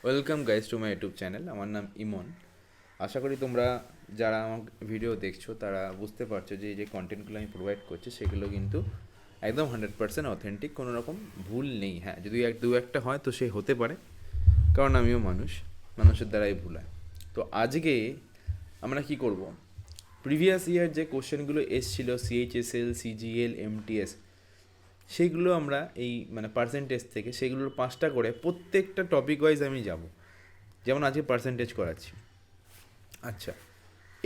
Welcome guys to my YouTube channel. আমার নাম ইমন। আশা করি তোমরা যারা আমার ভিডিও দেখছো তারা বুঝতে পারছো যে এই যে কন্টেন্টগুলো আমি প্রোভাইড করছি সেগুলো কিন্তু একদম 100% অথেন্টিক, কোনো রকম ভুল নেই। হ্যাঁ, যদি দু একটা হয় তো সে হতে পারে, কারণ আমিও মানুষ, মানুষের দ্বারাই ভুল হয়। তো আজকে আমরা কি করব, প্রিভিয়াস ইয়ার যে কোশ্চেনগুলো এসছিল সিএইচএসএল, সিজিএল, এমটিএস, সেইগুলো আমরা এই মানে পার্সেন্টেজ থেকে সেগুলোর 5টা করে প্রত্যেকটা টপিক ওয়াইজ আমি যাব। যেমন আজকে পার্সেন্টেজ করাচ্ছি। আচ্ছা,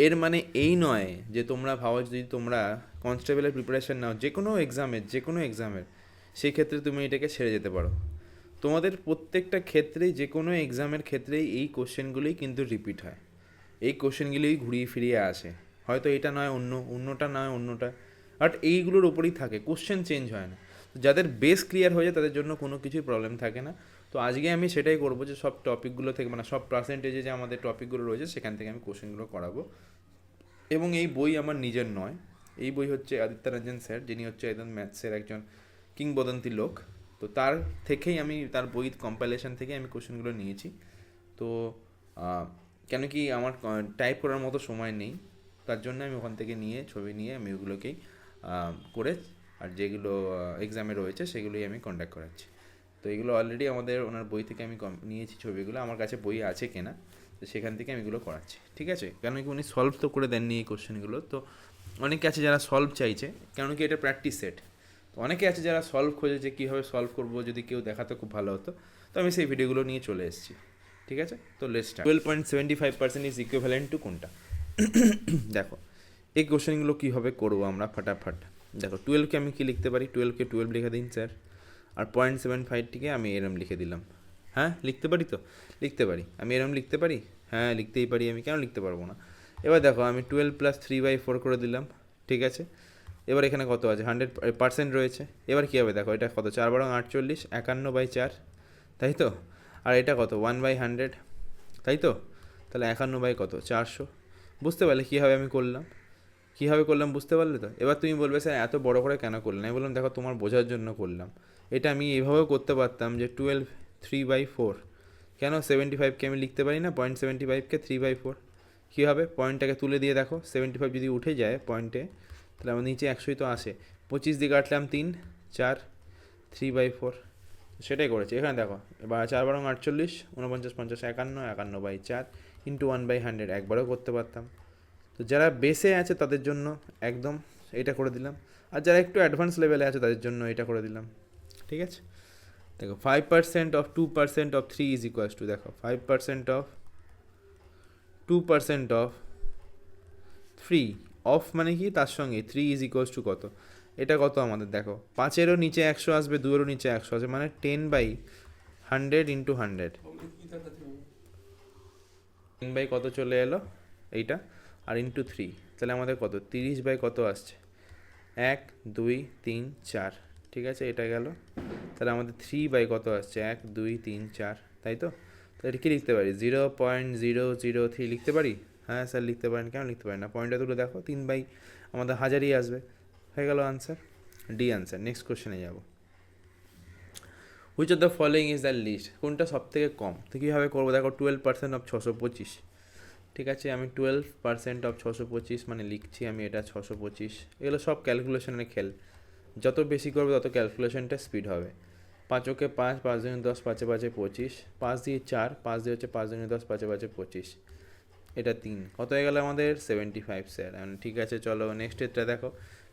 এর মানে এই নয় যে তোমরা ভাবো যদি তোমরা কনস্টেবলের প্রিপারেশান নাও যে কোনো এক্সামের সেই ক্ষেত্রে তুমি এটাকে ছেড়ে যেতে পারো। তোমাদের প্রত্যেকটা ক্ষেত্রেই যে কোনো এক্সামের ক্ষেত্রেই এই কোশ্চেনগুলোই কিন্তু রিপিট হয়, এই কোশ্চেনগুলোই ঘুরিয়ে ফিরিয়ে আসে। হয়তো এটা নয় অন্যটা নয় অন্যটা, বাট এইগুলোর ওপরেই থাকে, কোশ্চেন চেঞ্জ হয় না। যাদের বেস ক্লিয়ার হয়ে যায় তাদের জন্য কোনো কিছুই প্রবলেম থাকে না। তো আজকে আমি সেটাই করবো যে সব টপিকগুলো থেকে মানে সব পার্সেন্টেজে যে আমাদের টপিকগুলো রয়েছে সেখান থেকে আমি কোশ্চেনগুলো করাবো। এবং এই বই আমার নিজের নয়, এই বই হচ্ছে আদিত্য রঞ্জন স্যার, যিনি হচ্ছে একজন ম্যাথসের একজন কিংবদন্তি লোক। তো তার থেকেই আমি তার বই কম্পাইলেশন থেকে আমি কোশ্চেনগুলো নিয়েছি। তো আহ, কেন কি আমার টাইপ করার মতো সময় নেই, তার জন্য আমি ওখান থেকে নিয়ে ছবি নিয়ে আমি ওগুলোকেই করে আর যেগুলো এক্সামে রয়েছে সেগুলোই আমি কন্ডাক্ট করাচ্ছি। তো এগুলো অলরেডি আমাদের ওনার বই থেকে আমি নিয়েছি ছবিগুলো, আমার কাছে বই আছে কেনা, তো সেখান থেকে আমি এগুলো করাচ্ছি। ঠিক আছে, কেন কি উনি সলভ তো করে দেননি এই কোশ্চেনগুলো, তো অনেকে আছে যারা সলভ চাইছে, কেন কি এটা প্র্যাকটিস সেট। তো অনেকে আছে যারা সলভ খোঁজে যে কীভাবে সলভ করবো, যদি কেউ দেখাতো খুব ভালো হতো। তো আমি সেই ভিডিওগুলো নিয়ে চলে এসেছি। ঠিক আছে, তো let's start. 12.75% is equivalent to কোনটা? দেখো, এই কোশ্চেনগুলো কীভাবে করবো আমরা ফাটাফাট। দেখো, 12কে আমি কী লিখতে পারি, 12কে 12 লিখে দিন স্যার, আর 0.75টিকে আমি এরম লিখে দিলাম। হ্যাঁ, লিখতে পারি তো? লিখতে পারি। আমি এরম লিখতে পারি? হ্যাঁ, লিখতেই পারি। আমি কেন লিখতে পারবো না? এবার দেখো, আমি 12 প্লাস 3/4 করে দিলাম। ঠিক আছে, এবার এখানে কত আছে, 100% রয়েছে। এবার কী হবে দেখো, এটা কত, 4 × 48, 51/4, তাই তো? আর এটা কত, 1/100, তাই তো? তাহলে 51 কত, 400। বুঝতে পারলে কীভাবে আমি করলাম? কীভাবে করলাম বুঝতে পারলে তো? এবার তুমি বলবে স্যার এত বড় করে কেন করলেন? আমি বললাম দেখো, তোমার বোঝার জন্য করলাম। এটা আমি এইভাবেও করতে পারতাম যে 12 3/4, কেন 75কে আমি লিখতে পারি না 0.75কে 3/4? কী হবে, পয়েন্টটাকে তুলে দিয়ে দেখো, 75 যদি উঠে যায় পয়েন্টে, তাহলে আমার নিচে 100ই তো আসে। 25 দিয়ে কাটলাম 3, 4, 3/4, সেটাই করেছি। এখানে দেখো, এবার 4 × 48, 49, 50, 51, 51/4 ইন্টু 1/100, একবারও করতে পারতাম। তো যারা বেসে আছে তাদের জন্য একদম এটা করে দিলাম, আর যারা একটু অ্যাডভান্স লেভেলে আছে তাদের জন্য এটা করে দিলাম। ঠিক আছে, দেখো 5% of 2% of 3 is equals to, দেখো 5% অফ 2% অফ 3, অফ মানে কি, তার সঙ্গে 3 ইজ ইকুয়ালস টু কত? এটা কত আমাদের দেখো, 5-এরও নিচে 100 আসবে, 2-এরও নিচে 100 আসবে, মানে 10/100 ইন্টু 100, 10 কত চলে এলো এইটা, আর ইন্টু 3, তাহলে আমাদের কত, 30 কত আসছে, 1 2 3 4। ঠিক আছে, এটা গেল। তাহলে আমাদের 3 কত আসছে, 1 2 3 4, তাই তো? তাহলে এটা কী লিখতে পারি, 0.003 লিখতে পারি? হ্যাঁ স্যার লিখতে পারেন, কেন লিখতে পারেন না? পয়েন্টটা তুলে দেখো, 3 আমাদের হাজারই আসবে। হয়ে গেল আনসার, ডি আনসার। নেক্সট কোশ্চেনে যাব। Which of the following is the list, কোনটা সব থেকে কম? তো কীভাবে করবো দেখো, 12% অফ 625। ঠিক আছে, আমি 12% অফ 625 মানে লিখছি আমি এটা 625। এগুলো সব ক্যালকুলেশনের খেল, যত বেশি করবে তত ক্যালকুলেশনটা স্পিড হবে। 5 × 5, 5 × 10, 5 × 5 = 25, 5 দিয়ে 4, 5 দিয়ে হচ্ছে 5 × 10, 5 × 5 = 25, এটা 3, কত হয়ে গেল আমাদের 75 স্যার। ঠিক আছে, চলো নেক্সট এটা দেখো,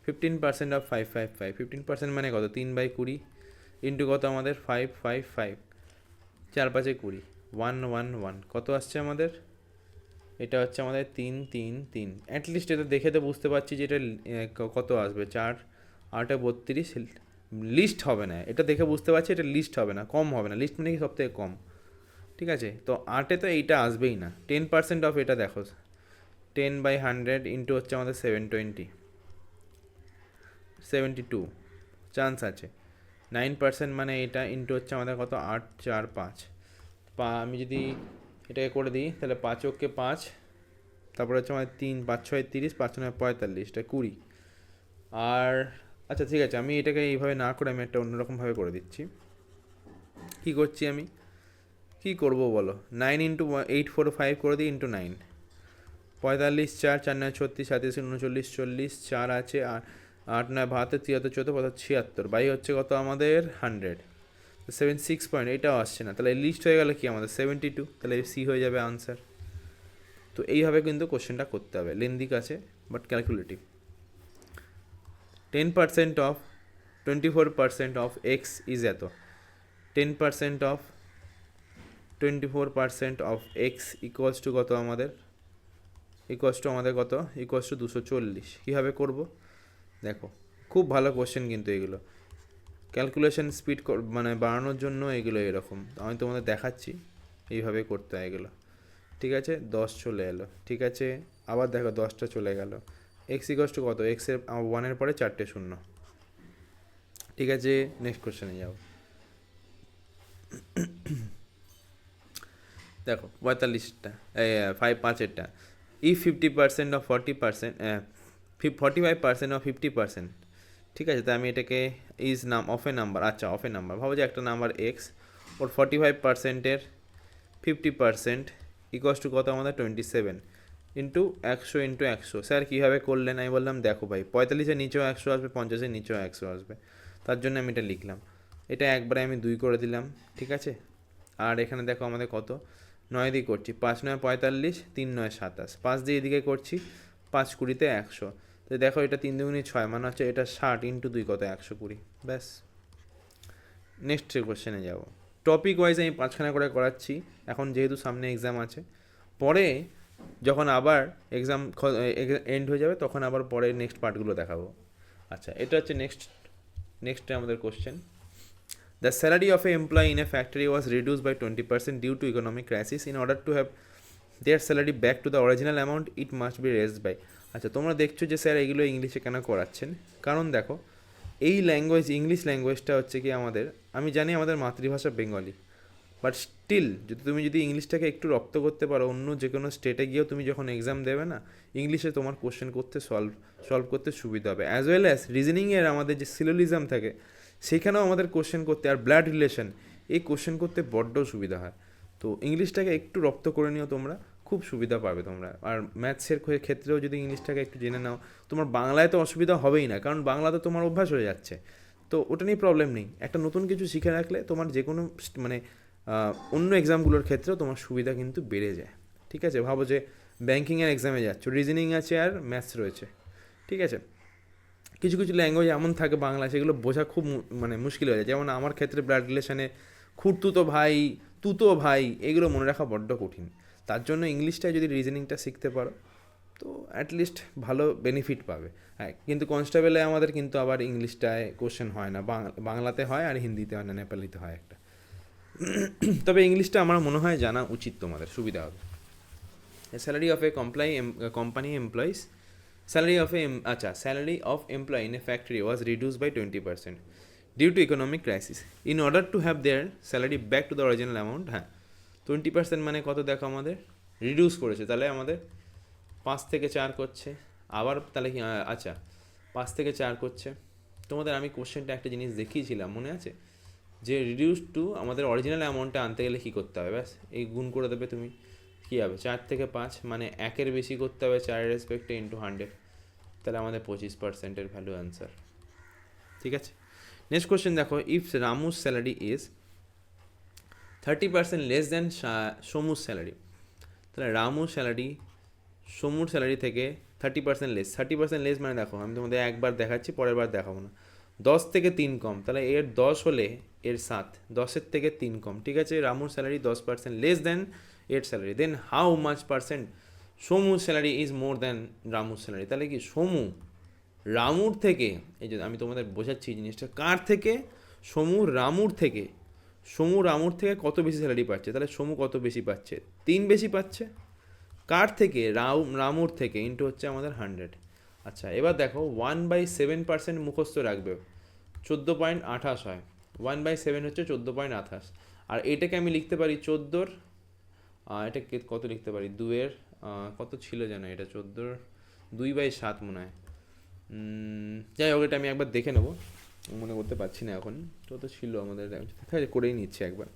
15% অফ 555, 15% মানে কত, 3/20 ইন্টু কত আমাদের 555, 4 × 5 = 20, 111, কত আসছে আমাদের? এটা হচ্ছে আমাদের 333। অ্যাটলিস্ট এটা দেখে তো বুঝতে পারছি যে এটা কত আসবে, 4 8 32, লিস্ট হবে না। এটা দেখে বুঝতে পারছি এটা লিস্ট হবে না, কম হবে না, লিস্ট মানে কি সব থেকে কম। ঠিক আছে, তো 8-এ তো এইটা আসবেই না। 10% অফ এটা দেখো, 10/100 ইন্টু হচ্ছে আমাদের 720, 72, চান্স আছে। 9% মানে এটা ইন্টু হচ্ছে আমাদের কত, 8 4 5, আমি যদি এটাকে করে দিই তাহলে 5 × 5, তারপরে হচ্ছে আমাদের 3 5 6 30, 5 9 45, এটা 20। আর আচ্ছা ঠিক আছে, আমি এটাকে এইভাবে না করে আমি একটা অন্যরকমভাবে করে দিচ্ছি। কী করছি আমি, কী করবো বলো, 9 ইন্টু 845 করে দিই ইন্টু 9, 45 4 4 9 36 37 39 40 4 আছে, আর 8 9 72 73 14 75 বাই হচ্ছে কত আমাদের 100, 76 পয়েন্ট, এটাও আসছে না, তাহলে লিস্ট হয়ে গেল কি আমাদের 72, তাহলে সি হয়ে যাবে আনসার। তো এইভাবে কিন্তু কোশ্চেনটা করতে হবে, লেন্দি কাছে but calculative. 10% of 24% of x is এত, 10% of 24% of x equals to কত আমাদের, ইকুয়ালস টু আমাদের কত, ইকুয়ালস টু 240। কীভাবে করবো দেখো, খুব ভালো কোশ্চেন কিন্তু এগুলো, ক্যালকুলেশন স্পিড মানে বাড়ানোর জন্য এগুলো এরকম, আমি তোমাদের দেখাচ্ছি এইভাবে করতে হয় এগুলো। ঠিক আছে, 10 চলে এলো, ঠিক আছে, আবার দেখো 10টা চলে গেল, এক্স ইকুয়ালস টু কত, এক্সের 1-এর পরে 4টে শূন্য। ঠিক আছে, নেক্সট কোশ্চেনে যাও। দেখো 45টা, 5-5-এরটা, ইফ 50% অফ 40%, 45% অফ 50%, ঠিক আছে, তাই আমি এটাকে ইজ নাম অফ এ নাম্বার, আচ্ছা অফ এ নাম্বার, ভাবো যে একটা নাম্বার এক্স, ওর 45%-এর 50% ইকুয়ালস টু কত আমাদের 27 ইন্টু 100 ইন্টু 100। স্যার কীভাবে করলেন, আমি বললাম দেখো ভাই 45-এর নিচেও 100 আসবে, 50-এর নিচেও 100 আসবে, তার জন্য আমি এটা লিখলাম, এটা একবারে আমি 2 করে দিলাম, ঠিক আছে। আর এখানে দেখো আমাদের কত, 9 দিয়ে করছি, 5 9 45, 3 9 27, 5 দিয়ে এদিকে করছি, 5 20-তে 100, তো দেখো এটা 3 2 6 মানে হচ্ছে এটা 60 ইন্টু 2 কত 120, ব্যাস। নেক্সট কোশ্চেনে যাব, টপিক ওয়াইজ আমি 5খানা করে করাচ্ছি এখন, যেহেতু সামনে এক্সাম আছে, পরে যখন আবার এক্সাম এন্ড হয়ে যাবে তখন আবার পরে নেক্সট পার্টগুলো দেখাবো। আচ্ছা, এটা হচ্ছে নেক্সটে আমাদের question, the salary of a employee in a factory was reduce by 20% due to economic crisis, in order to have their salary back to the original amount it must be raised by. আচ্ছা, তোমরা দেখছো যে sir এগুলো ইংলিশে কেন করাচ্ছেন, কারণ দেখো এই ল্যাঙ্গুয়েজ, ইংলিশ ল্যাঙ্গুয়েজটা হচ্ছে কি আমাদের, আমি জানি আমাদের মাতৃভাষা বেঙ্গলি, বাট স্টিল তুমি যদি ইংলিশটাকে একটু রপ্ত করতে পারো, অন্য যে কোনো স্টেটে গিয়েও তুমি যখন এক্সাম দেবে না, ইংলিশে তোমার কোশ্চেন করতে সলভ করতে সুবিধা হবে, অ্যাজ ওয়েল অ্যাজ রিজনিংয়ের আমাদের যে সিলোলিজম থাকে সেখানেও আমাদের কোশ্চেন করতে, আর ব্লাড রিলেশন, এই কোশ্চেন করতে বড্ড সুবিধা হয়। তো ইংলিশটাকে একটু রপ্ত করে নিও তোমরা, খুব সুবিধা পাবে তোমরা। আর ম্যাথসের ক্ষেত্রেও যদি ইংলিশটাকে একটু জেনে নাও, তোমার বাংলায় তো অসুবিধা হবেই না, কারণ বাংলাতে তোমার অভ্যাস হয়ে যাচ্ছে, তো ওটা নিয়ে প্রবলেম নেই। একটা নতুন কিছু শিখে রাখলে তোমার যে কোনো মানে অন্য এক্সামগুলোর ক্ষেত্রেও তোমার সুবিধা কিন্তু বেড়ে যায়। ঠিক আছে, ভাবো যে ব্যাঙ্কিংয়ের এক্সামে যাচ্ছ, রিজনিং আছে আর ম্যাথস রয়েছে, ঠিক আছে, কিছু কিছু ল্যাঙ্গুয়েজ এমন থাকে বাংলা, সেগুলো বোঝা খুব মানে মুশকিল হয়ে যায়, যেমন আমার ক্ষেত্রে ব্লাড রিলেশনে খুঁড়তুতো ভাই, তুতো ভাই, এগুলো মনে রাখা বড্ড কঠিন, তার জন্য ইংলিশটায় যদি রিজনিংটা শিখতে পারো তো অ্যাটলিস্ট ভালো বেনিফিট পাবে। হ্যাঁ, কিন্তু কনস্টেবলে আমাদের কিন্তু আবার ইংলিশটায় কোশ্চেন হয় না, বাংলাতে হয় আর হিন্দিতে হয় না, নেপালিতে হয় একটা, তবে ইংলিশটা আমার মনে হয় জানা উচিত, তোমাদের সুবিধা হবে। Salary of a company employees, salary of employee in a factory was reduce by 20% due to economic crisis, in order to have their salary back to the original amount. হ্যাঁ, 20% মানে কত দেখো আমাদের রিডিউস করেছে, তাহলে আমাদের 5 থেকে 4 করছে, আবার তাহলে কি, আচ্ছা 5 থেকে 4 করছে, তোমাদের আমি কোশ্চেনটা একটা জিনিস দেখিয়েছিলাম মনে আছে, যে রিডিউস টু আমাদের অরিজিনাল অ্যামাউন্টটা আনতে গেলে কী করতে হবে, ব্যাস এই গুণ করে দেবে তুমি, কী হবে 4 থেকে 5 মানে 1-এর বেশি করতে হবে 4-এর রেসপেক্টে ইন্টু 100, তাহলে আমাদের 25%-এর ভ্যালু অ্যান্সার। ঠিক আছে, নেক্সট কোশ্চেন দেখো, if Ramu's salary is 30% less than সমুর স্যালারি, তাহলে রামুর স্যালারি সমুর স্যালারি থেকে 30% লেস, 30% লেস মানে দেখো আমি তোমাদের একবার দেখাচ্ছি, পরের বার দেখাবো না, 10 থেকে 3 কম, তাহলে এর 10 হলে এর 7, 10-এর থেকে 3 কম, ঠিক আছে, রামুর স্যালারি 10% লেস দেন এর salary, then how much percent সমুর স্যালারি ইজ মোর দেন রামুর স্যালারি, তাহলে কি সমু রামুর থেকে, এই যে আমি তোমাদের বোঝাচ্ছি এই জিনিসটা, কার থেকে, সমু রামুর থেকে কত বেশি স্যালারি পাচ্ছে, তাহলে সমু কত বেশি পাচ্ছে, 3 বেশি পাচ্ছে, কার থেকে, রামুর থেকে, ইন্টু হচ্ছে আমাদের 100। আচ্ছা, এবার দেখো 1/7% মুখস্থ রাখবে, 14.28 হয়, 1/7 হচ্ছে 14.28, আর এটাকে আমি লিখতে পারি 14-র, এটাকে কত লিখতে পারি, 2-এর কত ছিল যেন, এটা 14-র 2/7 মনে হয়, যাই হোক এটা আমি একবার দেখে নেবো, মনে করতে পারছি না এখন, তো ছিল আমাদের, করেই নিচ্ছে একবার,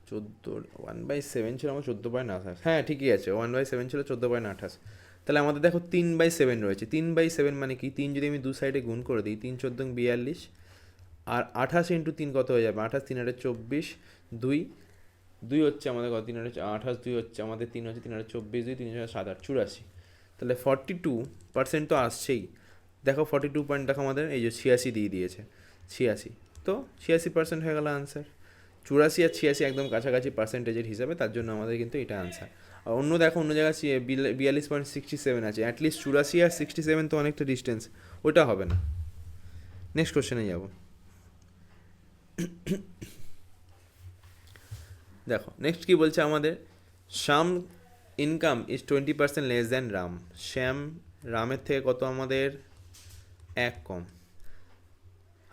1/7 ছিল আমার 14.28, হ্যাঁ ঠিকই আছে, 1/7 ছিল 14.28। তাহলে আমাদের দেখো 3/7 রয়েছে, 3/7 মানে কি, 3 যদি আমি দু সাইডে গুণ করে দিই, 3 × 14 = 42, আর 28 × 3 কত হয়ে যাবে, 28 3 × 24, 2 2 হচ্ছে আমাদের কত, 3 × 28, 2 হচ্ছে আমাদের 3 হচ্ছে 3 × 24, 2 3 × 7 8 84। তাহলে 42% তো আসছেই। দেখো 42 পয়েন্ট, দেখো আমাদের এই যে 86 দিয়ে দিয়েছে, 86, তো 86% হয়ে গেল আনসার। 84 আর 86 একদম কাছাকাছি পার্সেন্টেজের হিসাবে, তার জন্য আমাদের কিন্তু এটা আনসার। আর অন্য দেখো, অন্য জায়গায় 42.67 আছে, অ্যাটলিস্ট 84 আর 67 তো অনেকটা ডিস্টেন্স, ওটা হবে না। নেক্সট কোশ্চেনে যাব। দেখো নেক্সট কি বলছে আমাদের, Shyam income is 20% less than Ram. Shyam রামের থেকে কত আমাদের 1 কম।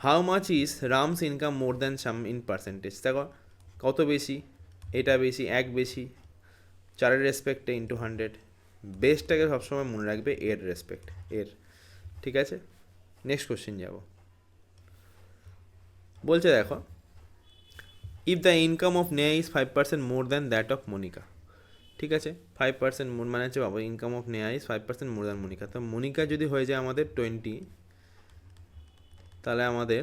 How much is Ram's income more than Shyam in percentage. দেখো কত বেশি, এটা বেশি, 1 বেশি, 4-এর রেসপেক্টে ইন্টু 100। বেসটাকে সবসময় মনে রাখবে এর রেসপেক্ট, এর, ঠিক আছে। নেক্সট কোশ্চেন যাব। বলছে দেখো, if the income of Neha is 5% more than that of Monica. ঠিক আছে, 5% মানে হচ্ছে বাবা, income of Neha is 5% more than Monica. তো মনিকা যদি হয়ে যায় আমাদের 20, তাহলে আমাদের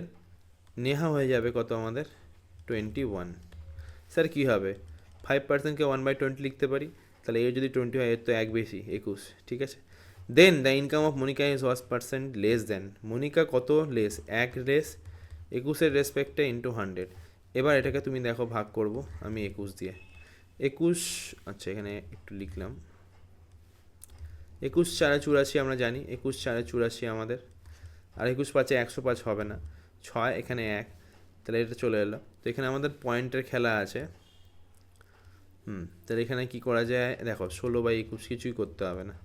নেহা হয়ে যাবে কত আমাদের 21। স্যার কী হবে, 5%কে 1/20 লিখতে পারি, তাহলে এর যদি 20 হয়, এর তো 1 বেশি, 21, ঠিক আছে। Then the income of Monica is 1% less than. Monica কত লেস, 1 লেস, 21-এর রেসপেক্টে ইন্টু 100। এবার এটাকে তুমি দেখো ভাগ করব আমি 21 দিয়ে। 21, আচ্ছা এখানে একটু লিখলাম, 21 4 84 আমরা জানি, 21 4 84 আমাদের, আর 21 5 105 হবে না, 6 এখানে 1, তাহলে এটা চলে এলো। তো এখানে আমাদের পয়েন্টের খেলা আছে। তাহলে এখানে কি করা যায়, দেখো 16/21, কিছুই করতে হবে না,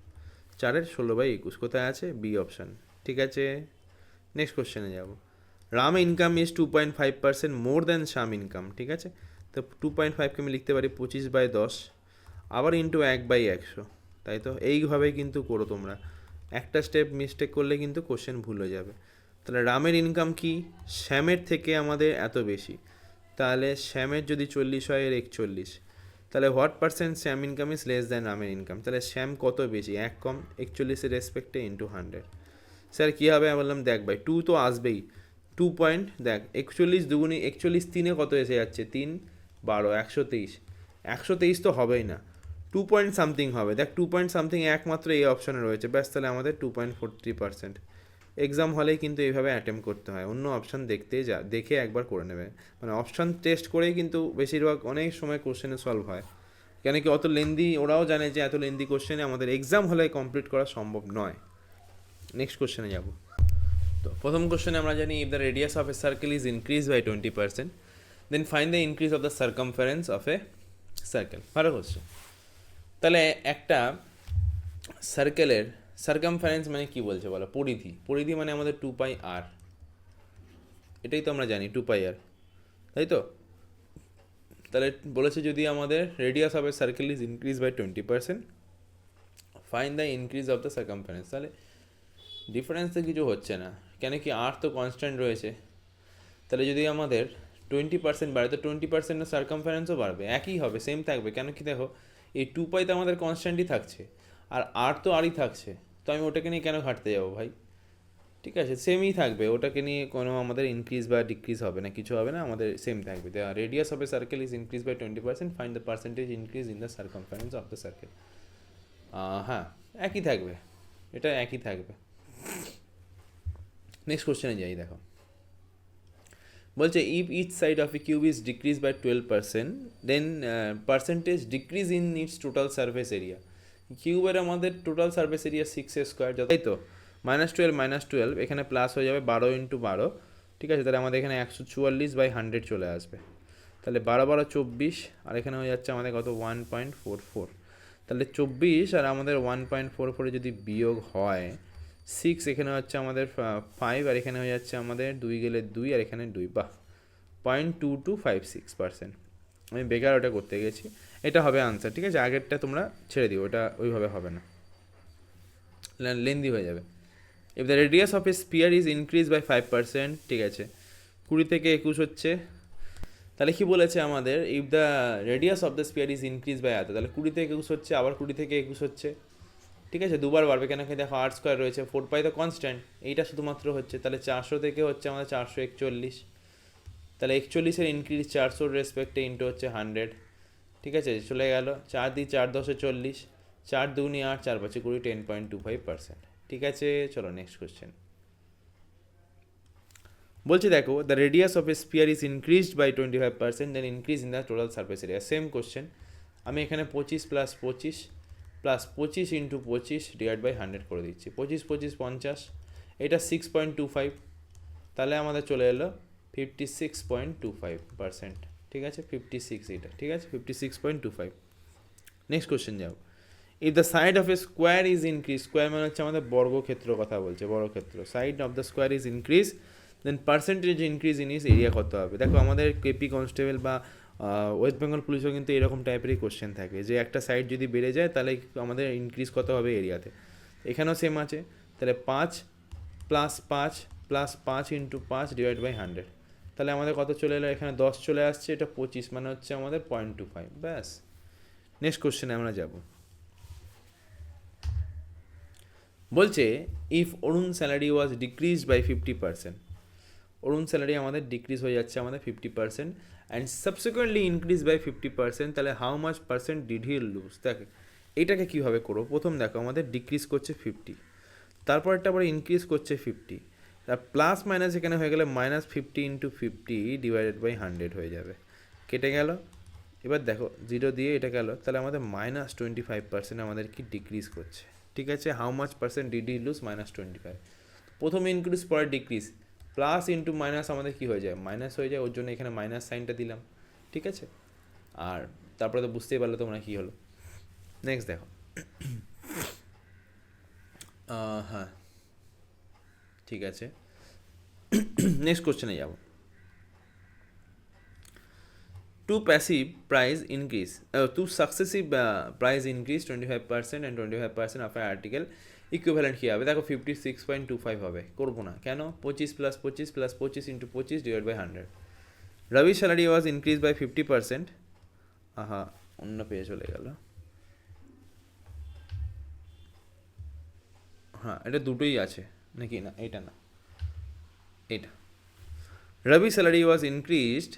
4-এর 16/21 কোথায় আছে, বি অপশান, ঠিক আছে। নেক্সট কোশ্চেনে যাব। Ram income is 2.5% more than Shyam income, ঠিক আছে। তো 2.5কে আমি লিখতে পারি 25/10, আবার ইন্টু 1/100, তাই তো। এইভাবে কিন্তু করো তোমরা, একটা স্টেপ মিস্টেক করলে কিন্তু কোশ্চেন ভুল হয়ে যাবে। তাহলে রামের ইনকাম কি, শ্যামের থেকে আমাদের এত বেশি, তাহলে শ্যামের যদি 40 হয়, এর 41, তাহলে what percent Shyam income is less than রামের ইনকাম। তাহলে শ্যাম কত বেশি, 1 কম, 41-এর রেসপেক্টে ইন্টু 100। স্যার কী হবে, আমি বললাম দেখ ভাই, 2 তো আসবেই, 2 পয়েন্ট, দেখ 41 দুগুণি 41, 3-এ কত এসে যাচ্ছে, 3 12, 123, 123 তো হবেই না, 2 পয়েন্ট সামথিং হবে। দেখ 2 পয়েন্ট সামথিং একমাত্র এই অপশানে রয়েছে, ব্যাস, তাহলে আমাদের 2.43%। এক্সাম হলেই কিন্তু এইভাবে অ্যাটেম্প করতে হয়, অন্য অপশান দেখে একবার করে নেবে, মানে অপশান টেস্ট করেই কিন্তু বেশিরভাগ অনেক সময় কোশ্চেনে সলভ হয়। কেন কি, অত লেন্দি, ওরাও জানে যে এত লেন্দি কোশ্চেনে আমাদের এক্সাম হলে কমপ্লিট করা সম্ভব নয়। নেক্সট কোশ্চেনে যাব। তো প্রথম কোশ্চেনে আমরা জানি, if the radius of a circle is increase by 20%, then find the increase of the circumference of a circle. ভালো কোশ্চেন। তাহলে একটা সার্কেলের সার্কামফারেন্স মানে কি বলছে বলো, পরিধি, পরিধি মানে আমাদের 2πr, এটাই তো আমরা জানি 2πr, তাই তো। তাহলে বলেছে যদি আমাদের radius of a circle is increase by 20%, find the increase of the circumference. তাহলে ডিফারেন্স তো কিছু হচ্ছে না, কেন কি আর তো কনস্ট্যান্ট রয়েছে। তাহলে যদি আমাদের 20% বাড়ে, তো 20% সার্কামফারেন্সও বাড়বে, একই হবে, সেম থাকবে। কেন কি দেখো, এই 2π তো আমাদের কনস্ট্যান্টই থাকছে, আর আর তো আরই থাকছে, তো আমি ওটাকে নিয়ে কেন ঘাটতে যাবো ভাই, ঠিক আছে, সেমই থাকবে, ওটাকে নিয়ে কোনো আমাদের ইনক্রিজ বা ডিক্রিজ হবে না, কিছু হবে না, আমাদের সেম থাকবে। The radius of a circle is increase by 20%, find the percentage increase in the circumference of the circle. হ্যাঁ, একই থাকবে, এটা একই থাকবে। নেক্সট কোশ্চেনে যাই, দেখো বলছে, if each side of a cube is decrease by 12%, then percentage decrease in its total surface area. কিউবের আমাদের টোটাল সার্ফেস এরিয়া 6a², তাই তো, -12 এখানে প্লাস হয়ে যাবে 12 × 12, ঠিক আছে। তাহলে আমাদের এখানে 144/100 চলে আসবে। তাহলে 12 12 24, আর এখানে হয়ে যাচ্ছে আমাদের কত, 1.44। তাহলে 24 আর আমাদের 1.44 যদি বিয়োগ হয় 6, এখানে হচ্ছে আমাদের 5, আর এখানে হয়ে যাচ্ছে আমাদের 2 গেলে 2, আর এখানে 2, বাহ, 0.2256%। আমি বেকার ওটা করতে গেছি, এটা হবে আনসার, ঠিক আছে। আগেরটা তোমরা ছেড়ে দিও, ওটা ওইভাবে হবে না, লেন্দি হয়ে যাবে। If the radius of a sphere is increase by 5%, ঠিক আছে, 20 থেকে 21 হচ্ছে, তাহলে কি বলেছে আমাদের, if the radius of the sphere is increase by এত, তাহলে 20 থেকে 21 হচ্ছে, আবার 20 থেকে 21 হচ্ছে, ঠিক আছে, দুবার বাড়বে, কেন কি দেখো আর স্কোয়ার রয়েছে, 4 পাই তো কনস্ট্যান্ট, এইটা শুধুমাত্র হচ্ছে, তাহলে 400 থেকে হচ্ছে আমাদের 441, তাহলে 41-এর ইনক্রিজ 400 রেসপেক্টে ইন্টু হচ্ছে 100, ঠিক আছে, চলে গেল 4 দিয়ে 4 10 40, 4 2 8 4 5 20, 10.25%, ঠিক আছে। চলো নেক্সট কোশ্চেন। বলছি দেখো, the radius of a sphere is increased by 25%, then increase in the total surface area. Same question, আমি এখানে 25 plus 25 plus 25 into 25 divide by 100 করে দিচ্ছি, 25 25 50, এটা 6.25, তাহলে আমাদের চলে এলো 56.25%, ঠিক আছে, 56 এটা, ঠিক আছে, 56.25। নেক্সট কোশ্চেন যাও, if the side of a square is increase, square মানে হচ্ছে আমাদের বর্গক্ষেত্র কথা বলছে, বর্গক্ষেত্র, side of the square is increase, then percentage increase in its area কত হবে। দেখো আমাদের কেপি কনস্টেবল বা ওয়েস্ট বেঙ্গল পুলিশও কিন্তু এরকম টাইপেরই কোশ্চেন থাকে, যে একটা সাইড যদি বেড়ে যায় তাহলে আমাদের ইনক্রিজ কত হবে এরিয়াতে, এখানেও সেম আছে, তাহলে 5 plus 5 plus 5 into 5 divide by 100, তাহলে আমাদের কত চলে এলো, এখানে 10 চলে আসছে, এটা 25 মানে হচ্ছে আমাদের 0.25, ব্যাস। নেক্সট কোশ্চেনে আমরা যাব, বলছে if Arun salary was decrease by 50%, Arun salary আমাদের ডিক্রিজ হয়ে যাচ্ছে আমাদের 50%, অ্যান্ড সাবসিকুয়েন্টলি ইনক্রিজ বাই 50%, তাহলে how much percent did he lose. দেখ এটাকে কীভাবে করবো, প্রথম দেখো আমাদের ডিক্রিজ করছে 50, তারপরটা আবার ইনক্রিজ করছে 50, তার প্লাস মাইনাস এখানে হয়ে গেলে -50 ইন্টু 50 ডিভাইডেড বাই 100 হয়ে যাবে, কেটে গেল। এবার দেখো 0 দিয়ে এটা গেল, তাহলে আমাদের -25% আমাদের কি ডিক্রিজ করছে, ঠিক আছে। How much percent did he lose, -25, প্রথম ইনক্রিজ পরে ডিক্রিজ, প্লাস ইন্টু মাইনাস আমাদের কী হয়ে যায়, মাইনাস হয়ে যায়, ওর জন্য এখানে মাইনাস সাইনটা দিলাম, ঠিক আছে। আর তারপরে তো বুঝতেই পারলো তোমরা কী হলো। নেক্সট দেখো, হ্যাঁ ঠিক আছে, নেক্সট কোশ্চেনে যাব। Two passive price increase, two successive price increase 25% and 25% of an article equivalent কী হবে, দেখো 56.25 হবে, করবো না কেন, 25 plus 25 plus 25 into 25 divide by 100, Ravi salary was increase by 50%, আহা অন্য পেয়ে চলে গেল, হ্যাঁ এটা দুটোই আছে নাকি, না এটা না, এটা Ravi salary was increased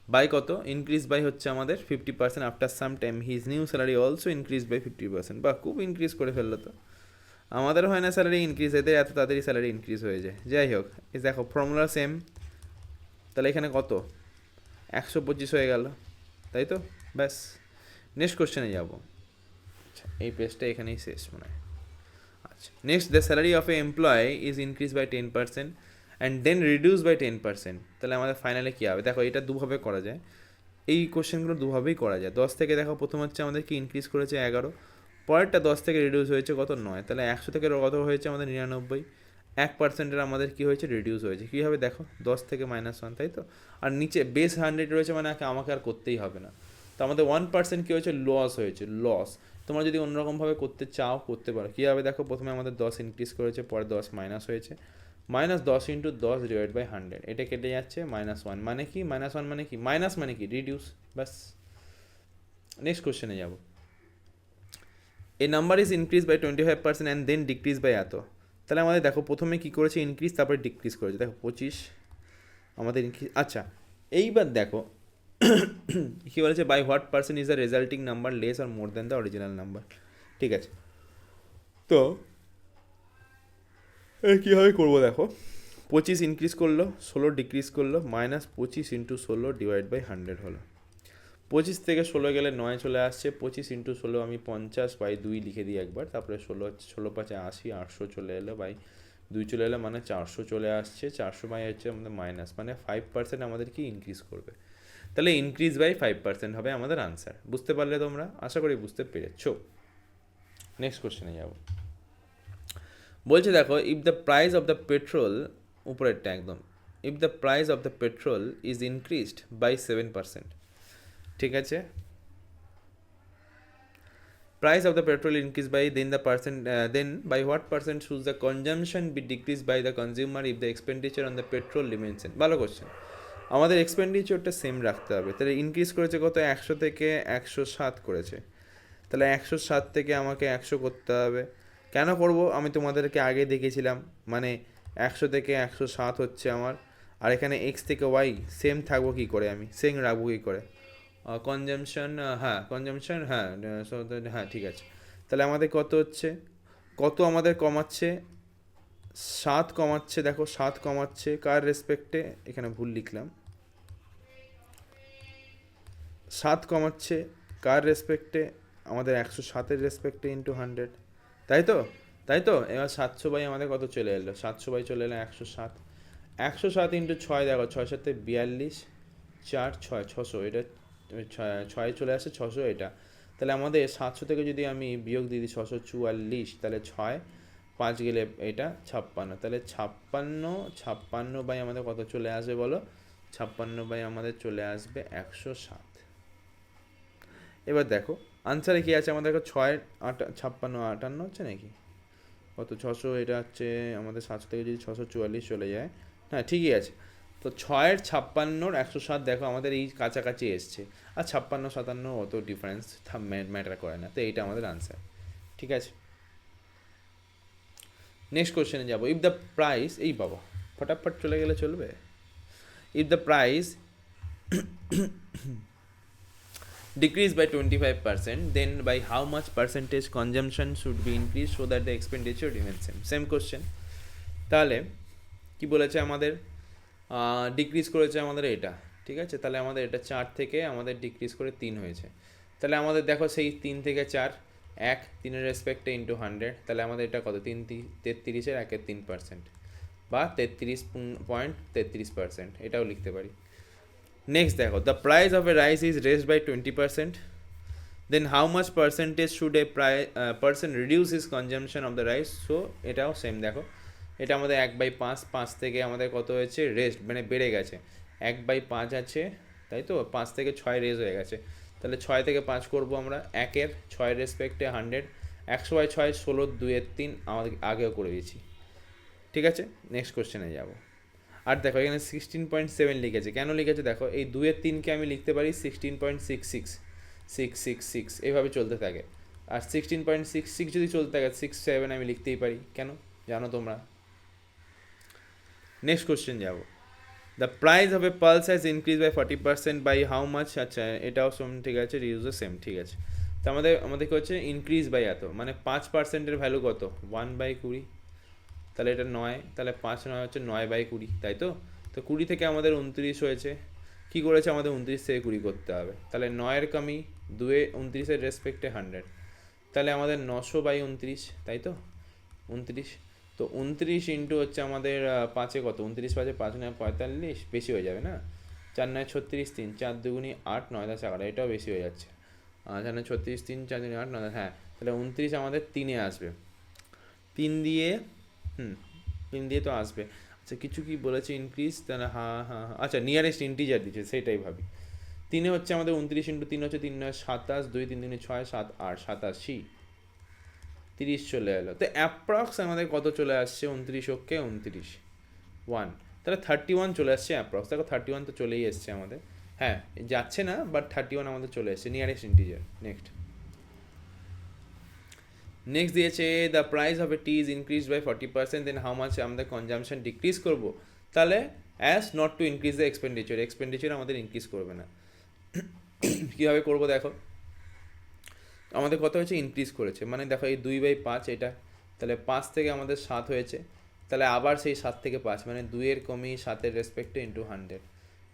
by কত, ইনক্রিজ বাই হচ্ছে আমাদের 50%, after some time his new salary also increase by 50%, বা খুব ইনক্রিজ করে ফেললো তো, আমাদের হয় না স্যালারি ইনক্রিজ, এদের এত তাড়াতাড়ি স্যালারি ইনক্রিজ হয়ে যায়। যাই হোক, এই দেখো ফর্মুলা সেম, তাহলে এখানে কত 125 হয়ে গেল, তাই তো, ব্যাস। নেক্সট কোশ্চেনে যাব, আচ্ছা এই পেজটা এখানেই শেষ মনে হয়। আচ্ছা next, the salary of a employee is increase by 10% and then reduce by 10%, তাহলে আমাদের ফাইনালে কী হবে, দেখো এটা দুভাবে করা যায়, এই কোশ্চেনগুলো দুভাবেই করা যায়। 10 থেকে দেখো প্রথম হচ্ছে আমাদের কি ইনক্রিজ করেছে 11, পরেরটা 10 থেকে রিডিউস হয়েছে কত 9, তাহলে 100 থেকে কত হয়েছে আমাদের 99, 1%-এর আমাদের কী হয়েছে, রিডিউস হয়েছে, কীভাবে দেখো 10 থেকে -1, তাই তো, আর নিচে বেস 100 রয়েছে মানে আমাকে আর করতেই হবে না, তো আমাদের 1% কী হয়েছে, লস হয়েছে, লস। তোমরা যদি অন্যরকমভাবে করতে চাও করতে পারো, কীভাবে দেখো, প্রথমে আমাদের 10 ইনক্রিজ করেছে, পরে 10 মাইনাস হয়েছে, -10 ইন্টু 10 ডিভাইড বাই 100, এটা কেটে যাচ্ছে, -1 মানে কি, -1 মানে কি, মাইনাস মানে কি রিডিউস, ব্যাস। নেক্সট কোশ্চেনে যাব, a number is increase by 25% and then decrease by এত, তাহলে আমাদের দেখো প্রথমে কী করেছে, ইনক্রিজ, তারপরে ডিক্রিজ করেছে, দেখো 25 আমাদের ইনক্রিজ। আচ্ছা এইবার দেখো কী বলেছে, by what percent is the resulting number less or more than the original number, ঠিক আছে। তো কীভাবে করবো দেখো, 25 ইনক্রিজ করলো, 16 ডিক্রিজ করলো, -25 ইন্টু 16 ডিভাইড বাই 100 হলো, 25 থেকে 16 গেলে 9 চলে আসছে, 25 ইন্টু 16 আমি 50 বাই 2 লিখে দিই একবার, তারপরে 16 5 80, 800 চলে এলো, বাই 2 চলে এলো, মানে 400 চলে আসছে, 400 বাই হচ্ছে আমাদের মাইনাস, মানে 5% আমাদের কি ইনক্রিজ করবে, তাহলে ইনক্রিজ বাই 5% হবে আমাদের আনসার। বুঝতে পারলে তোমরা, আশা করি বুঝতে পেরেছো। নেক্সট কোশ্চেনে যাব, বলছে দেখো, if the price of the petrol, উপরেরটা একদম, if the price of the petrol is increased by 7%, ঠিক আছে, price of the petrol increased by then by what percent should the consumption be decreased by the consumer if the expenditure on the petrol remains same, ভালো question. আমাদের এক্সপেন্ডিচারটা same রাখতে হবে। তাহলে increase করেছে কত, 100 থেকে 107 করেছে, তাহলে 107 থেকে আমাকে 100 করতে হবে। কেন করব, আমি তোমাদেরকে আগে দেখেছিলাম, মানে 100 থেকে 107 হচ্ছে আমার, আর এখানে এক্স থেকে ওয়াই সেম থাকবো কী করে, আমি সেম রাখবো কী করে, কনজামশন, হ্যাঁ কনজামশন, হ্যাঁ হ্যাঁ ঠিক আছে। তাহলে আমাদের কত হচ্ছে, কত আমাদের কমাচ্ছে, 7 কমাচ্ছে, দেখো 7 কমাচ্ছে কার রেসপেক্টে, এখানে ভুল লিখলাম, 7 কমাচ্ছে কার রেসপেক্টে, আমাদের 107-এর রেসপেক্টে ইন্টু 100, তাই তো, তাই তো। এবার 700 বাই আমাদের কত চলে এলো, 700 বাই চলে এলো 107, 107 ইন্টু 6, দেখো 6 সাথে 42, 4 6 600, এটা 6 চলে আসে 600 এটা। তাহলে আমাদের 700 থেকে যদি আমি বিয়োগ দিয়ে দিই 644, তাহলে 6 5 গেলে এটা 56, তাহলে 56 বাই আমাদের কত চলে আসবে বলো, 56 বাই আমাদের চলে আসবে 107। এবার দেখো আনসারে কী আছে আমাদের, 6 56 58 হচ্ছে নাকি, কত 600, এটা হচ্ছে আমাদের 700 থেকে যদি 644 চলে যায়, হ্যাঁ ঠিকই আছে। তো 6-এর 56-র 107 দেখো আমাদের এই কাছাকাছি এসছে, আর 56 57 অত ডিফারেন্স ম্যাটার করে না, তো এইটা আমাদের আনসার, ঠিক আছে। নেক্সট কোশ্চেনে যাবো। ইফ দ্য প্রাইস, এই বাবা ফটাফট চলে গেলে চলবে, if the price decrease by 25%, then by how much percentage consumption should be increased so that the expenditure remains same? Same question. তাহলে কি বলেছে আমাদের, ডিক্রিজ করেছে আমাদের এটা, ঠিক আছে। তাহলে আমাদের এটা 4 থেকে আমাদের ডিক্রিজ করে 3 হয়েছে। তাহলে আমাদের দেখো সেই 3 থেকে 4, 1 3-এর রেসপেক্টে ইন্টু 100, তাহলে আমাদের এটা কত, 33-এর 1-এর 3%, বা 33.33%, এটাও লিখতে পারি। নেক্সট দেখো, the price of a rice is raised by 20%, then how much percentage should a person reduce his consumption of the rice. So এটাও সেম দেখো, এটা আমাদের 1/5, 5 থেকে আমাদের কত হয়েছে রেস্ট, মানে বেড়ে গেছে, 1/5 আছে, তাই তো, 5 থেকে 6 রেজ হয়ে গেছে, তাহলে 6 থেকে 5 করবো আমরা, 1-এর 6 রেসপেক্টে 100, 100/6 16, 2-3 আমাদের আগেও করে দিয়েছি, ঠিক আছে। নেক্সট কোশ্চেনে যাবো। আর দেখো এখানে 16.7 লিখেছে, কেন লিখেছে দেখো, এই 2-3কে আমি লিখতে পারি 16.66 এইভাবে চলতে থাকে, আর 16.66 যদি চলতে থাকে 67 আমি লিখতেই পারি, কেন জানো তোমরা। নেক্সট কোশ্চেন যাবো। The price of a pulse has increase by 40% by how much, আচ্ছা এটাও সেম, ঠিক আছে, রিউজও সেম, ঠিক আছে। তো আমাদেরকে হচ্ছে ইনক্রিজ বাই এত, মানে 5%-এর ভ্যালু কত, 1/20, তাহলে এটা 9, তাহলে 5 9 হচ্ছে 9/20, তাই তো। তো 20 থেকে আমাদের 29 হয়েছে, কী করেছে আমাদের 29 থেকে 20 করতে হবে, তাহলে 9-এর কমি 29-এর রেসপেক্টে 100, তাহলে আমাদের 900/29, তাই তো 29। তো 29 ইন্টু হচ্ছে আমাদের 5-এ কত, 29/5 5 9 45, বেশি হয়ে যাবে না, 4 9 36 3 4 2 8 9 10 11, এটাও বেশি হয়ে যাচ্ছে, 4 9 36 3 4 2 8 9, হ্যাঁ তাহলে 29 আমাদের 3-এ আসবে, 3 দিয়ে 3 দিয়ে তো আসবে। আচ্ছা কিছু কি বলেছে ইনক্রিজ, তাহলে হ্যাঁ হ্যাঁ আচ্ছা নিয়ারেস্ট ইন্টিজার দিচ্ছে সেটাই ভাবি। 3-এ হচ্ছে আমাদের 29 ইন্টু 3 হচ্ছে 3 9 27, 2 3 3 6 7 8 87, 30 চলে এলো। তো অ্যাপ্রক্স আমাদের কত চলে আসছে, 29 ওকে 29 1, তাহলে 31 চলে আসছে অ্যাপ্রক্স, দেখো 31 তো চলেই এসছে আমাদের, হ্যাঁ যাচ্ছে না বাট 31 আমাদের চলে এসছে নিয়ারেস্ট ইন্টিজার। নেক্সট দিয়েছে the price of a tea is increase by 40%, then how much আমাদের কনজামশন ডিক্রিজ করবো, তাহলে as not to increase the expenditure আমাদের ইনক্রিজ করবে না। কীভাবে করবো দেখো, আমাদের কত হয়েছে ইনক্রিজ করেছে, মানে দেখো এই 2/5 এটা, তাহলে 5 থেকে আমাদের 7 হয়েছে, তাহলে আবার সেই 7 থেকে 5, মানে 2-এর কমি 7-এর রেসপেক্টে ইন্টু 100।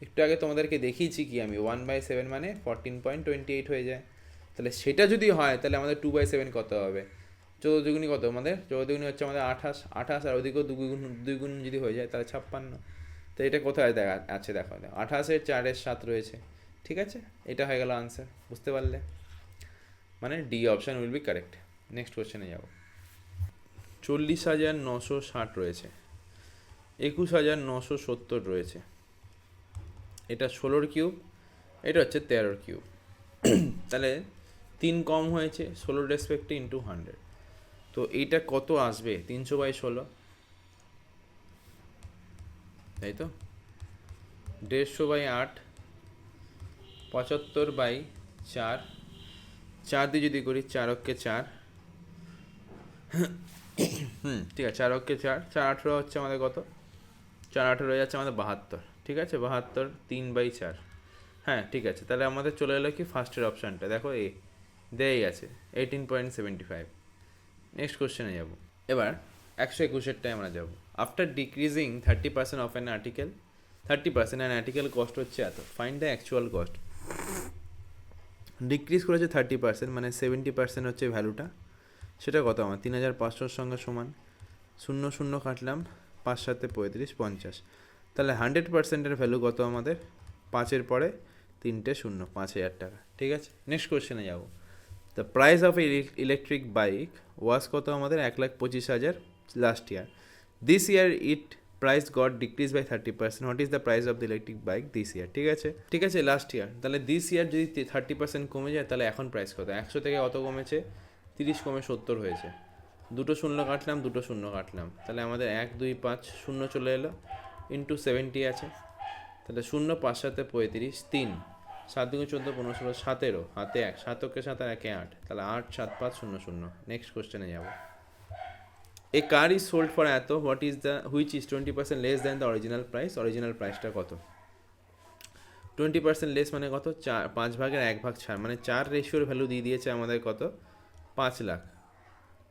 একটু আগে তোমাদেরকে দেখিয়েছি কি আমি, 1/7 মানে 14.28 হয়ে যায়, তাহলে সেটা যদি হয় তাহলে আমাদের 2/7 কত হবে, 14 দুগুণি কত আমাদের, 14 দুগুণি হচ্ছে আমাদের 28, আর ওদিকেও দুই গুণ যদি হয়ে যায় তাহলে 56। তো এটা কোথায় দেখা আছে দেখো, 28-এর 4-এর 7 রয়েছে, ঠিক আছে, এটা হয়ে গেল আনসার, বুঝতে পারলে, মানে D option will be correct. Next কোশ্চেনে যাব। 40,960 রয়েছে, 21,970 রয়েছে, এটা 16-র কিউব, এটা হচ্ছে 13-র কিউব, তাহলে 3 কম হয়েছে 16 রেসপেক্টে ইন্টু 100, তো এইটা কত আসবে, 300/16, তাই তো, 150/8, 75/4, 4 দিয়ে যদি করি 4 অক্ষে 4, ঠিক আছে, 4 অক্ষে 4, 4 18 হচ্ছে আমাদের কত, 4 18 হয়ে যাচ্ছে আমাদের 72, ঠিক আছে, 72, 3/4, হ্যাঁ ঠিক আছে। তাহলে আমাদের চলে এলো কি ফার্স্টের অপশানটা, দেখো এ দেই আছে 18.75। নেক্সট কোশ্চেনে যাব। এবার 121টায় আমরা যাব। After decreasing 30% of an article, 30% an article cost হচ্ছে এত, find the actual cost. Decrease করেছে 30%, মানে 70% হচ্ছে ভ্যালুটা, সেটা কত আমার 3500-র সঙ্গে সমান, 0 0 কাটলাম, 5 7 35 50, তাহলে 100%-এর ভ্যালু কত আমাদের, 5-এর পরে 3টে 0, 5000 টাকা, ঠিক আছে। নেক্সট কোশ্চেনে যাব। The price of electric bike was কত আমাদের, 1,25,000 last year. This year it price got decrease by 30%, what is the price of the electric bike this year, ঠিক আছে, ঠিক আছে, লাস্ট ইয়ার। তাহলে দিস ইয়ার যদি 30% কমে যায়, তাহলে এখন প্রাইস কত, 100 থেকে কত কমেছে, 30 কমে 70 হয়েছে, 2 0 কাটলাম, 2 0 কাটলাম, তাহলে আমাদের 1 2 5 0 চলে এলো, ইন্টু 70 আছে, তাহলে 0 5 7 35, 3 7 2 14 15 16 17, হাতে 1, 7 অক্ষে 7 আর 1 8, তাহলে 8 7 5 0 0। নেক্সট কোশ্চেনে যাব। এ কার ইজ সোল্ড ফর এত, what is the, which is 20% less than the original price, original প্রাইসটা কত, 20% লেস মানে কত, 5 ভাগের 1 ভাগ ছাড়, মানে 4 রেশিওর ভ্যালু দিয়ে দিয়েছে আমাদের কত, 5 লাখ,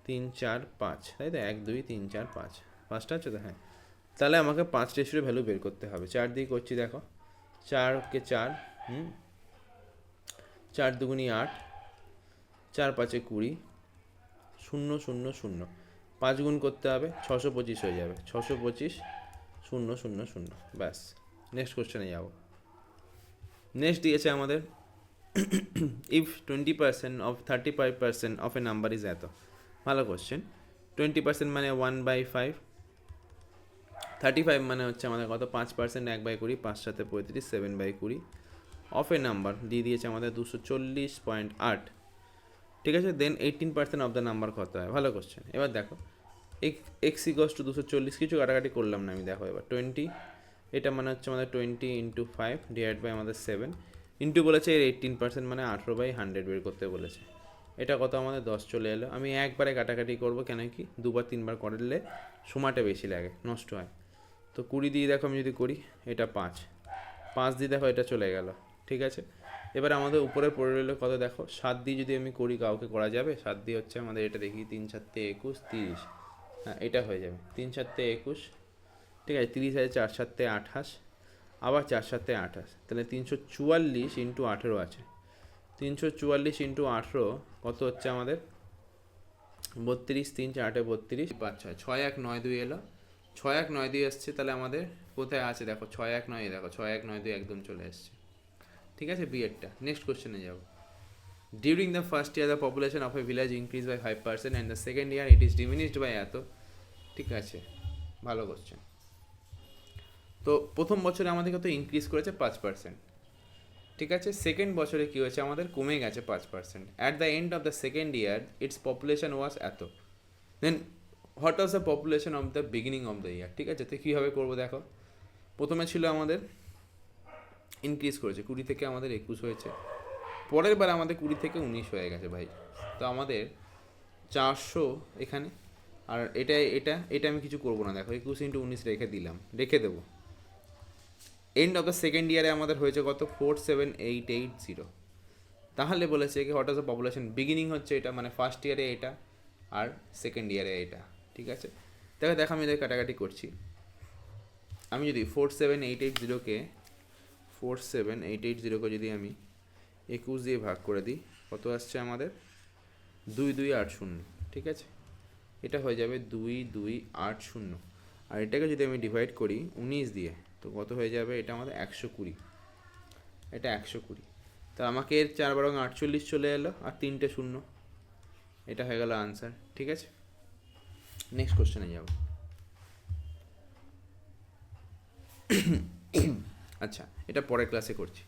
3 4 5, তাই তো, 1 2 3 4 5, 5টা হচ্ছে তো, হ্যাঁ। তাহলে আমাকে 5 রেশিওর ভ্যালু বের করতে হবে, 4 দিয়ে করছি, দেখো 4 কে 4, 4 দুগুনি 8, 4 5 20, 0 0 0, 5 গুণ করতে হবে, 625 হয়ে যাবে, 625 0 0 0, ব্যাস। নেক্সট কোশ্চেনে যাব। নেক্সট দিয়েছে আমাদের if 20% of 35% of a number is এত, ভালো কোশ্চেন। 20% মানে 1/5, 35 মানে হচ্ছে আমাদের কত, 5%, 1/20, 5 7 35, 7/20 অফ এ নাম্বার দিয়ে দিয়েছে আমাদের 240.8, ঠিক আছে। দেন 18% অফ দ্য নাম্বার কত হয়, ভালো কোশ্চেন। এবার দেখো এক্স ইকস টু 240, কিছু কাটাকাটি করলাম না আমি, দেখো এবার 20, এটা মানে হচ্ছে আমাদের 20 × 5 ডিভাইড বাই আমাদের 7, ইন্টু বলেছে এর 18% মানে 18/100 বের করতে বলেছে, এটা কত আমাদের 10 চলে এলো। আমি একবারে কাটাকাটি করবো, কেন কি 2বার 3বার করলে সময়টা বেশি লাগে, নষ্ট হয়। তো 20 দিয়ে দেখো আমি যদি করি, এটা 5 5 দিয়ে দেখো এটা চলে গেল, ঠিক আছে। এবার আমাদের উপরে পড়ে রইলো কত, দেখো 7 দিয়ে যদি আমি করি, কাউকে করা যাবে, 7 দিয়ে হচ্ছে আমাদের, এটা দেখি 3 7 21 30, হ্যাঁ এটা হয়ে যাবে 3 7 21, ঠিক আছে, 30 আছে, 4 7 28, আবার 4 7 28, তাহলে 344 ইন্টু 18 আছে, 344 ইন্টু 18 কত হচ্ছে আমাদের, 32, 3 4 32, 5 6 6 1 9 2 এলো, 6 1 9 2 এসছে, তাহলে আমাদের কোথায় আছে দেখো 6 1 9, দেখো 6 1 9 2 একদম চলে এসছে, ঠিক আছে, বিয়েরটা। নেক্সট কোশ্চেনে যাব। During the first year the population of a village increase by 5% and the second year it is diminished by এত, ঠিক আছে, ভালো কোশ্চেন। তো প্রথম বছরে আমাদের কত ইনক্রিজ করেছে 5%, ঠিক আছে। সেকেন্ড বছরে কী হয়েছে আমাদের, কমে গেছে 5%। At the end of the second year it's population was এত। Then what was the population of the beginning of the year, ঠিক আছে। তো কীভাবে করবো দেখো, প্রথমে ছিল আমাদের ইনক্রিজ করেছে 20 থেকে আমাদের 21 হয়েছে, পরের বার আমাদের 20 থেকে 19 হয়ে গেছে ভাই। তো আমাদের 400 এখানে, আর এটা এটা এটা আমি কিছু করবো না, দেখো 21 × 19 রেখে দেবো। এন্ড অফ দ্য সেকেন্ড ইয়ারে আমাদের হয়েছে কত, 47880। তাহলে বলেছে কি what is the population beginning হচ্ছে এটা, মানে ফার্স্ট ইয়ারে এটা আর সেকেন্ড ইয়ারে এটা, ঠিক আছে। দেখো আমি এদের কাটাকাটি করছি। আমি যদি 47880কে 47880কে যদি আমি 21 দিয়ে ভাগ করে দিই, কত আসছে আমাদের, 2280, ঠিক আছে। এটা হয়ে যাবে 2280, আর এটাকে যদি আমি ডিভাইড করি 19 দিয়ে, তো কত হয়ে যাবে, এটা আমাদের 120, এটা 120। তো আমাকে এর 4 বারং 48 চলে এলো, আর 3টে 0, এটা হয়ে গেল আনসার, ঠিক আছে। নেক্সট কোশ্চেনে যাব। আচ্ছা, এটা পরের ক্লাসে করছি।